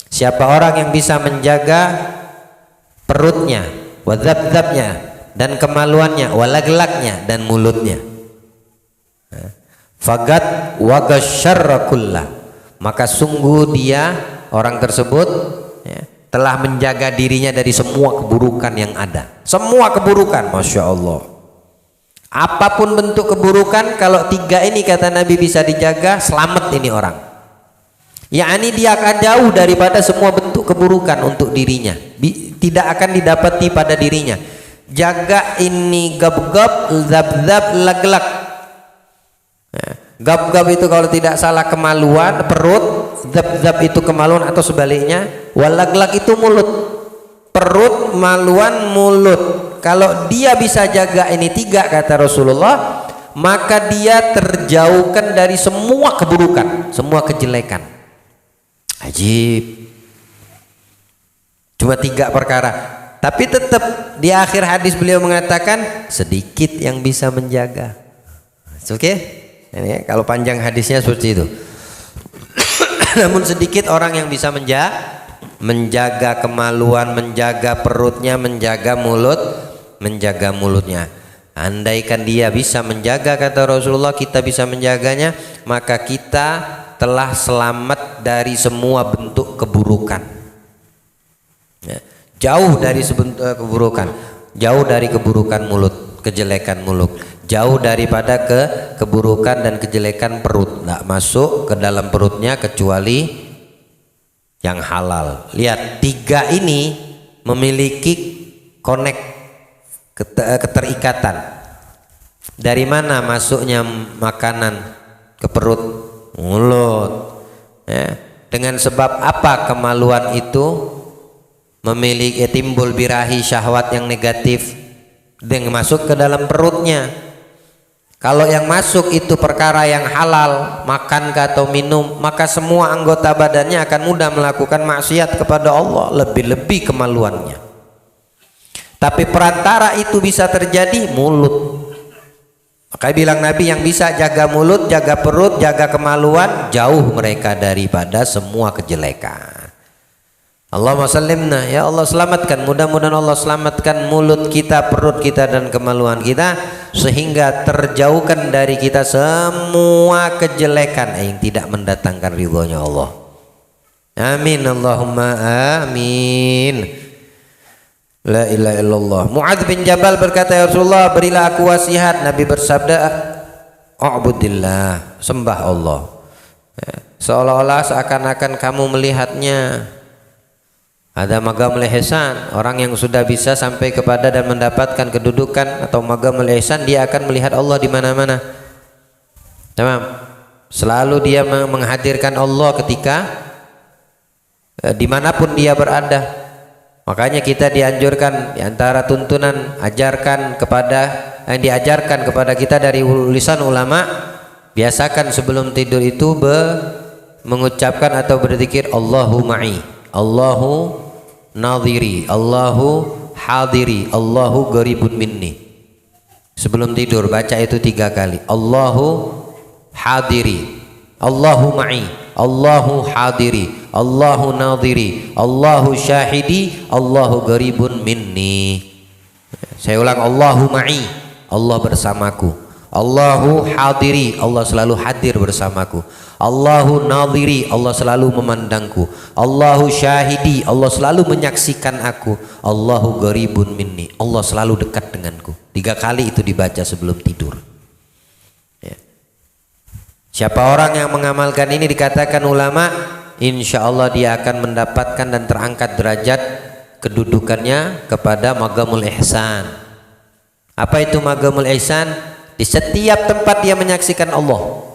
S1: Siapa orang yang bisa menjaga perutnya, zab-zabnya dan kemaluannya, walaglaknya dan mulutnya, fagat wagasyarra kullah, maka sungguh dia orang tersebut, ya, telah menjaga dirinya dari semua keburukan yang ada. Semua keburukan, Masya Allah. Apapun bentuk keburukan, kalau 3 ini kata Nabi bisa dijaga, selamat ini orang. yakni dia akan jauh daripada semua bentuk keburukan untuk dirinya, tidak akan didapati pada dirinya. Jaga ini gab-gab, zab-zab, lag-lag. Gab-gab itu kalau tidak salah kemaluan perut, zab-zab itu kemaluan atau sebaliknya, walag-lag itu mulut. Perut, maluan, mulut. Kalau dia bisa jaga ini 3 kata Rasulullah, maka dia terjauhkan dari semua keburukan, semua kejelekan. Ajib. Cuma 3 perkara. Tapi tetap di akhir hadis beliau mengatakan sedikit yang bisa menjaga. Oke? Ini kalau panjang hadisnya seperti itu. Namun sedikit orang yang bisa menjaga kemaluan, menjaga perutnya, menjaga mulutnya. Andaikan dia bisa menjaga, kata Rasulullah, kita bisa menjaganya, maka kita telah selamat dari semua bentuk keburukan. Ya, jauh dari keburukan, jauh dari keburukan mulut, kejelekan mulut, jauh daripada keburukan dan kejelekan perut. Tidak masuk ke dalam perutnya kecuali yang halal. Lihat, 3 ini memiliki keterikatan. Dari mana masuknya makanan ke perut? Mulut. Ya. Dengan sebab apa kemaluan itu memiliki timbul birahi syahwat yang negatif dengan masuk ke dalam perutnya? Kalau yang masuk itu perkara yang halal, makan atau minum, maka semua anggota badannya akan mudah melakukan maksiat kepada Allah, lebih-lebih kemaluannya. Tapi perantara itu bisa terjadi mulut. Maka bilang Nabi, yang bisa jaga mulut, jaga perut, jaga kemaluan, jauh mereka daripada semua kejelekan. Allahumma sallimna, ya Allah selamatkan, mudah-mudahan Allah selamatkan mulut kita, perut kita dan kemaluan kita, sehingga terjauhkan dari kita semua kejelekan yang tidak mendatangkan ridhonya Allah. Amin, Allahumma amin. La ilaha illallah. Mu'adz bin Jabal berkata, ya Rasulullah, berilah aku wasiat. Nabi bersabda, "U'budillah," sembah Allah. Seolah-olah seakan-akan kamu melihatnya. Ada magamul ihsan, orang yang sudah bisa sampai kepada dan mendapatkan kedudukan atau magamul ihsan, dia akan melihat Allah di mana-mana. Tamam. Selalu dia menghadirkan Allah ketika dimanapun dia berada. Makanya kita dianjurkan, di antara tuntunan ajarkan kepada yang diajarkan kepada kita dari lisan ulama, biasakan sebelum tidur itu mengucapkan atau berzikir Allahu ma'i, Allahu nadhiri, Allahu hadiri, Allahu gharibun minni. Sebelum tidur baca itu 3 kali. Allahu hadiri, Allahu ma'i, Allahu hadiri, Allahu nadhiri, Allahu syahidi, Allahu gharibun minni. Saya ulang, Allahu ma'i, Allah bersamaku, Allahu hadiri, Allah selalu hadir bersamaku. Allahu nadhiri, Allah selalu memandangku. Allahu syahidi, Allah selalu menyaksikan aku. Allahu gharibun minni, Allah selalu dekat denganku. 3 kali itu dibaca sebelum tidur. Ya. Siapa orang yang mengamalkan ini, dikatakan ulama, insya Allah dia akan mendapatkan dan terangkat derajat kedudukannya kepada maqamul ihsan. Apa itu maqamul ihsan? Di setiap tempat dia menyaksikan Allah.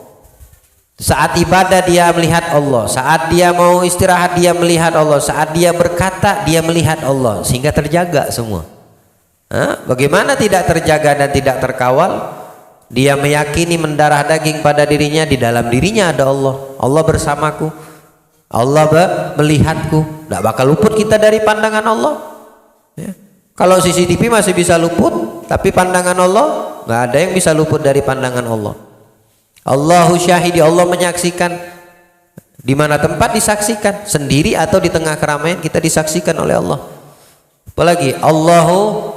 S1: Saat ibadah dia melihat Allah, saat dia mau istirahat dia melihat Allah, saat dia berkata dia melihat Allah, sehingga terjaga semua. Bagaimana tidak terjaga dan tidak terkawal? Dia meyakini mendarah daging pada dirinya, di dalam dirinya ada Allah. Allah bersamaku, Allah melihatku. Tidak bakal luput kita dari pandangan Allah. Ya. Kalau CCTV masih bisa luput, tapi pandangan Allah nggak ada yang bisa luput dari pandangan Allah. Allahu syahidi, Allah menyaksikan. Di mana tempat disaksikan, sendiri atau di tengah keramaian, kita disaksikan oleh Allah. Apalagi Allahu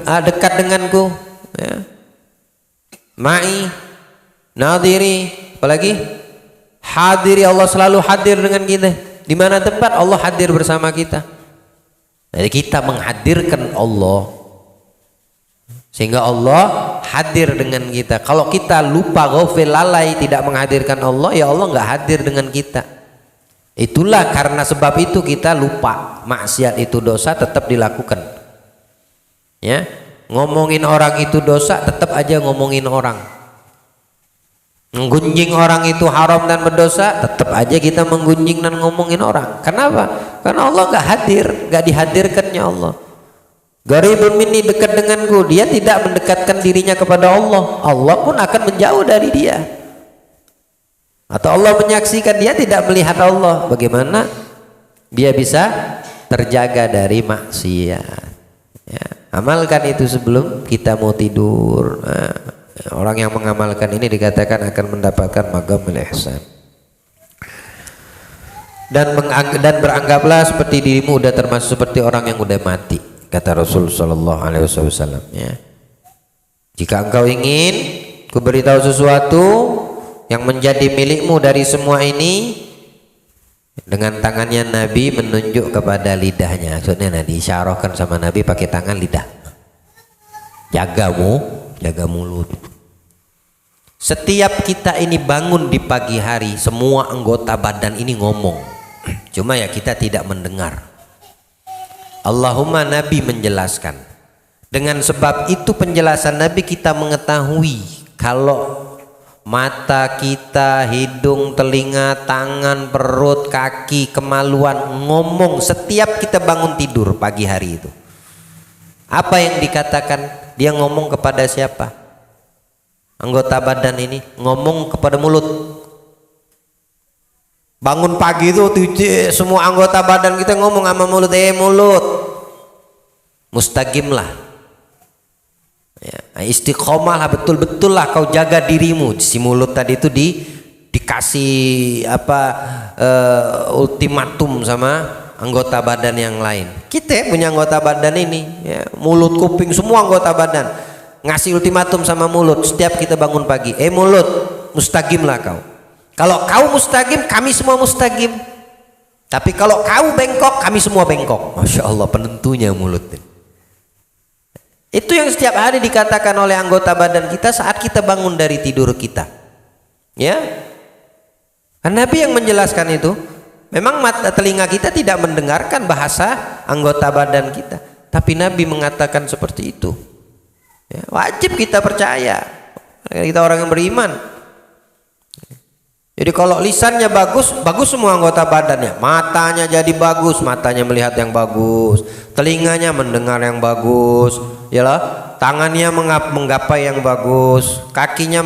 S1: dekat denganku, ya. Ma'i, nadhiri, apalagi hadiri, Allah selalu hadir dengan kita. Di mana tempat Allah hadir bersama kita. Jadi kita menghadirkan Allah, sehingga Allah hadir dengan kita. Kalau kita lupa, ghafil, lalai, tidak menghadirkan Allah, ya Allah nggak hadir dengan kita. Itulah karena sebab itu kita lupa. Maksiat itu dosa, tetap dilakukan. Ya, ngomongin orang itu dosa, tetap aja ngomongin orang. Menggunjing orang itu haram dan berdosa, tetap aja kita menggunjing dan ngomongin orang. Kenapa? Karena Allah nggak hadir, nggak dihadirkannya Allah. Gharibun minni, dekat denganku. Dia tidak mendekatkan dirinya kepada Allah, Allah pun akan menjauh dari dia. Atau Allah menyaksikan, dia tidak melihat Allah. Bagaimana dia bisa terjaga dari maksiat? Ya, amalkan itu sebelum kita mau tidur. Orang yang mengamalkan ini dikatakan akan mendapatkan maqamul ihsan. Dan beranggaplah seperti dirimu udah termasuk seperti orang yang udah mati, kata Rasul sallallahu alaihi wasallam, ya. Jika engkau ingin kuberitahu sesuatu yang menjadi milikmu dari semua ini, dengan tangannya Nabi menunjuk kepada lidahnya. Maksudnya Nabi isyarahkan sama Nabi pakai tangan lidah. Jaga mulut. Setiap kita ini bangun di pagi hari, semua anggota badan ini ngomong. Cuma ya kita tidak mendengar. Allahumma Nabi menjelaskan. Dengan sebab itu penjelasan Nabi kita mengetahui kalau mata kita, hidung, telinga, tangan, perut, kaki, kemaluan ngomong setiap kita bangun tidur pagi hari itu. Apa yang dikatakan? Dia ngomong kepada siapa? Anggota badan ini ngomong kepada mulut. Bangun pagi itu semua anggota badan kita ngomong sama mulut. Mulut, mustaqim lah, ya, istiqomah lah, betul-betul lah kau jaga dirimu. Si mulut tadi itu dikasih ultimatum sama anggota badan yang lain. Kita punya anggota badan ini, ya, mulut, kuping, semua anggota badan ngasih ultimatum sama mulut. Setiap kita bangun pagi, mulut, mustaqim lah kau. Kalau kau mustaqim, kami semua mustaqim. Tapi kalau kau bengkok, kami semua bengkok. Masya Allah, penentunya mulut. Itu yang setiap hari dikatakan oleh anggota badan kita saat kita bangun dari tidur kita, ya. Karena Nabi yang menjelaskan itu. Memang mata telinga kita tidak mendengarkan bahasa anggota badan kita, tapi Nabi mengatakan seperti itu, ya, wajib kita percaya. Kita orang yang beriman. Jadi kalau lisannya bagus, bagus semua anggota badannya. Matanya jadi bagus, matanya melihat yang bagus, telinganya mendengar yang bagus, yalah. Tangannya menggapai yang bagus, kakinya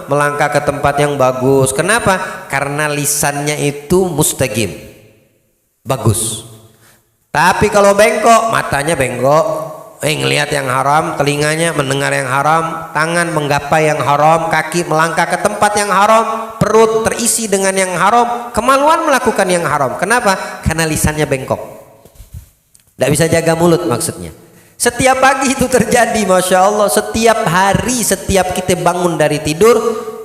S1: melangkah ke tempat yang bagus. Kenapa? Karena lisannya itu mustaqim, bagus. Tapi kalau bengkok, matanya bengkok, ngelihat yang haram, telinganya mendengar yang haram, tangan menggapai yang haram, kaki melangkah ke tempat yang haram, perut terisi dengan yang haram, kemaluan melakukan yang haram. Kenapa? Karena lisannya bengkok. Tidak bisa jaga mulut maksudnya. Setiap pagi itu terjadi, Masya Allah. Setiap hari, setiap kita bangun dari tidur,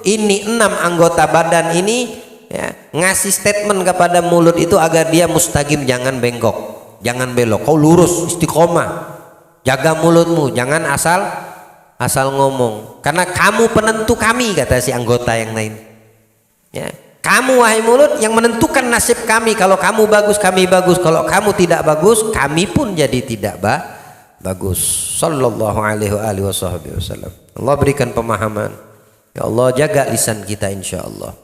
S1: ini 6 anggota badan ini ya, ngasih statement kepada mulut itu agar dia mustaqim, jangan bengkok, jangan belok, kau lurus, istiqomah, jaga mulutmu, jangan asal ngomong, karena kamu penentu kami, kata si anggota yang lain ya. Kamu wahai mulut yang menentukan nasib kami. Kalau kamu bagus, kami bagus. Kalau kamu tidak bagus, kami pun jadi tidak bagus. Sallallahu alaihi wasallam. Allah berikan pemahaman. Ya Allah, jaga lisan kita insya Allah.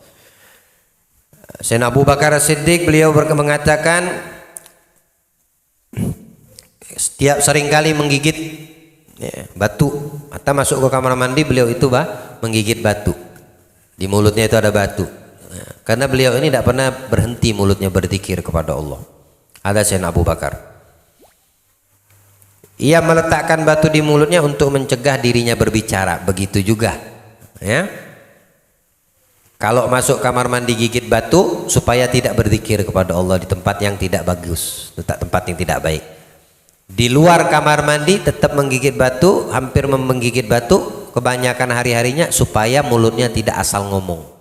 S1: Sayyidina Abu Bakar As-Siddiq, beliau mengatakan setiap seringkali menggigit ya, batu atau masuk ke kamar mandi, beliau itu menggigit batu. Di mulutnya itu ada batu. Karena beliau ini tidak pernah berhenti mulutnya berzikir kepada Allah. Ada Sayyidina Abu Bakar. Ia meletakkan batu di mulutnya untuk mencegah dirinya berbicara. Begitu juga. Ya. Kalau masuk kamar mandi gigit batu supaya tidak berzikir kepada Allah di tempat yang tidak bagus, tempat yang tidak baik. Di luar kamar mandi tetap menggigit batu, hampir menggigit batu, kebanyakan hari-harinya supaya mulutnya tidak asal ngomong.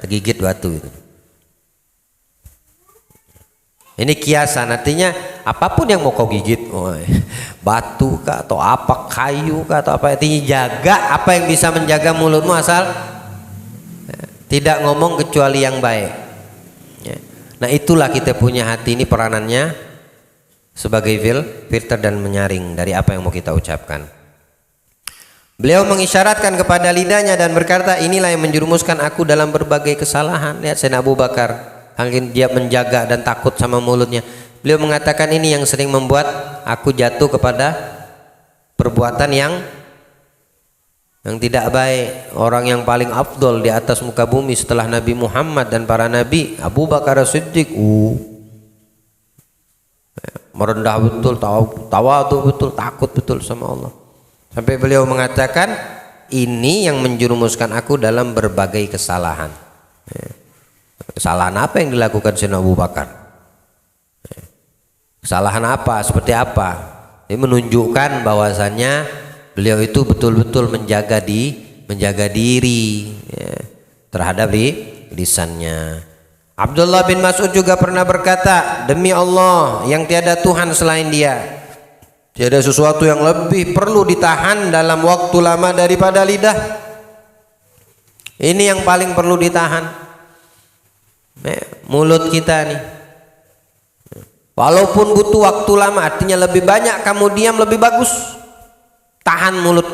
S1: Tergigit batu itu. Ini kiasan, artinya apapun yang mau kau gigit, batu kah atau apa, kayu kah atau apa, artinya jaga apa yang bisa menjaga mulutmu asal tidak ngomong kecuali yang baik. Nah itulah kita punya hati ini peranannya sebagai filter dan menyaring dari apa yang mau kita ucapkan. Beliau mengisyaratkan kepada lidahnya dan berkata, inilah yang menjerumuskan aku dalam berbagai kesalahan. Lihat Sayyidina Abu Bakar, mungkin dia menjaga dan takut sama mulutnya. Beliau mengatakan ini yang sering membuat aku jatuh kepada perbuatan yang tidak baik. Orang yang paling afdol di atas muka bumi setelah Nabi Muhammad dan para nabi, Abu Bakar As-Siddiq, merendah betul, tawadhu betul, takut betul sama Allah. Sampai beliau mengatakan ini yang menjerumuskan aku dalam berbagai kesalahan. Kesalahan apa yang dilakukan Sayyidina Abu Bakar? Kesalahan apa? Seperti apa? Ini menunjukkan bahwasannya beliau itu betul-betul menjaga diri ya, terhadap lisannya. Abdullah bin Mas'ud juga pernah berkata, demi Allah yang tiada Tuhan selain Dia, tiada sesuatu yang lebih perlu ditahan dalam waktu lama daripada lidah. Ini yang paling perlu ditahan, mulut kita nih. Walaupun butuh waktu lama, artinya lebih banyak kamu diam lebih bagus. Tahan mulut.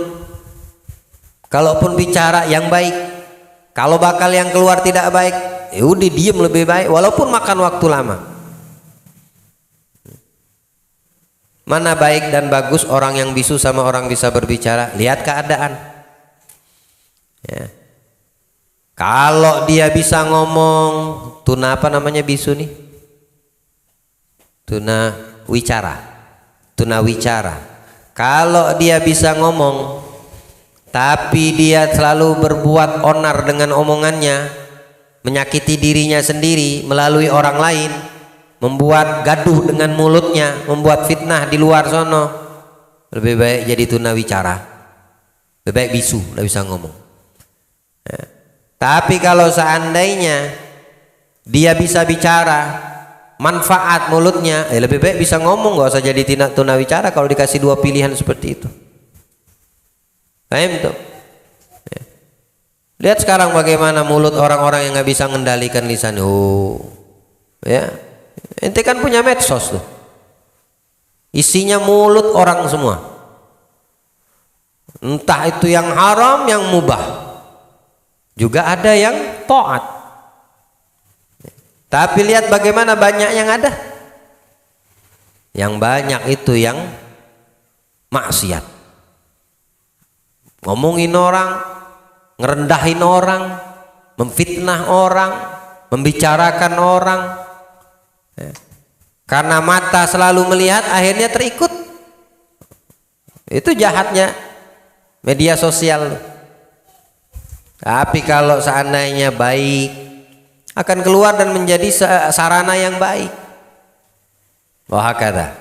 S1: Kalaupun bicara yang baik, kalau bakal yang keluar tidak baik, ya udah diam lebih baik walaupun makan waktu lama. Mana baik dan bagus orang yang bisu sama orang bisa berbicara? Lihat keadaan ya. Kalau dia bisa ngomong, tuna apa namanya bisu nih? Tuna wicara. Kalau dia bisa ngomong tapi dia selalu berbuat onar dengan omongannya, menyakiti dirinya sendiri melalui orang lain, membuat gaduh dengan mulutnya, membuat fitnah di luar sono, lebih baik jadi tunawicara, lebih baik bisu, tidak bisa ngomong ya. Tapi kalau seandainya dia bisa bicara, manfaat mulutnya, lebih baik bisa ngomong, gak usah jadi tunawicara kalau dikasih dua pilihan seperti itu. Paham tuh ya. Lihat sekarang bagaimana mulut orang-orang yang gak bisa mengendalikan lisan. Ya, ente kan punya medsos tuh, isinya mulut orang semua, entah itu yang haram yang mubah, juga ada yang taat. Tapi lihat bagaimana banyak yang ada, yang banyak itu yang maksiat, ngomongin orang, ngerendahin orang, memfitnah orang, membicarakan orang. Karena mata selalu melihat, akhirnya terikut. Itu jahatnya media sosial. Tapi kalau seandainya baik, akan keluar dan menjadi sarana yang baik. Wahakata.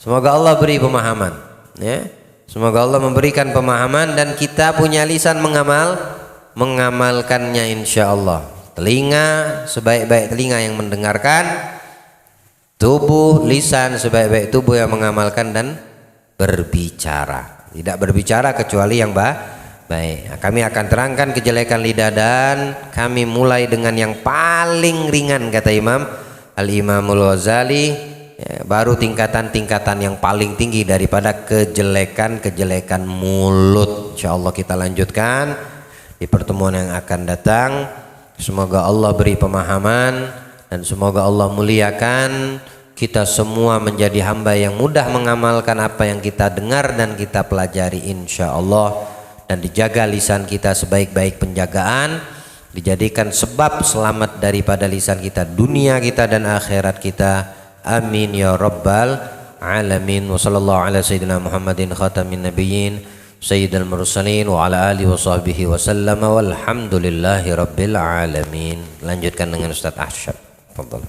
S3: Semoga Allah beri pemahaman, ya. Semoga Allah memberikan pemahaman dan kita punya lisan mengamalkannya insya Allah. Telinga sebaik-baik telinga yang mendengarkan, tubuh lisan sebaik-baik tubuh yang mengamalkan dan berbicara. Tidak berbicara kecuali yang baik. Nah, kami akan terangkan kejelekan lidah dan kami mulai dengan yang paling ringan kata Imam Al-Imamul Ghazali, ya, baru tingkatan-tingkatan yang paling tinggi daripada kejelekan mulut. Insyaallah kita lanjutkan di pertemuan yang akan datang. Semoga Allah beri pemahaman dan semoga Allah muliakan kita semua menjadi hamba yang mudah mengamalkan apa yang kita dengar dan kita pelajari insyaallah, dan dijaga lisan kita sebaik-baik penjagaan, dijadikan sebab selamat daripada lisan kita, dunia kita dan akhirat kita. Amin ya rabbal alamin. Wa sallallahu ala sayyidina Muhammadin khatamin nabiyyin sayyidil mursalin wa ala alihi wa sahbihi wa sallama walhamdulillahi rabbil alamin. Lanjutkan dengan Ustaz Ahsyab. Fadhal.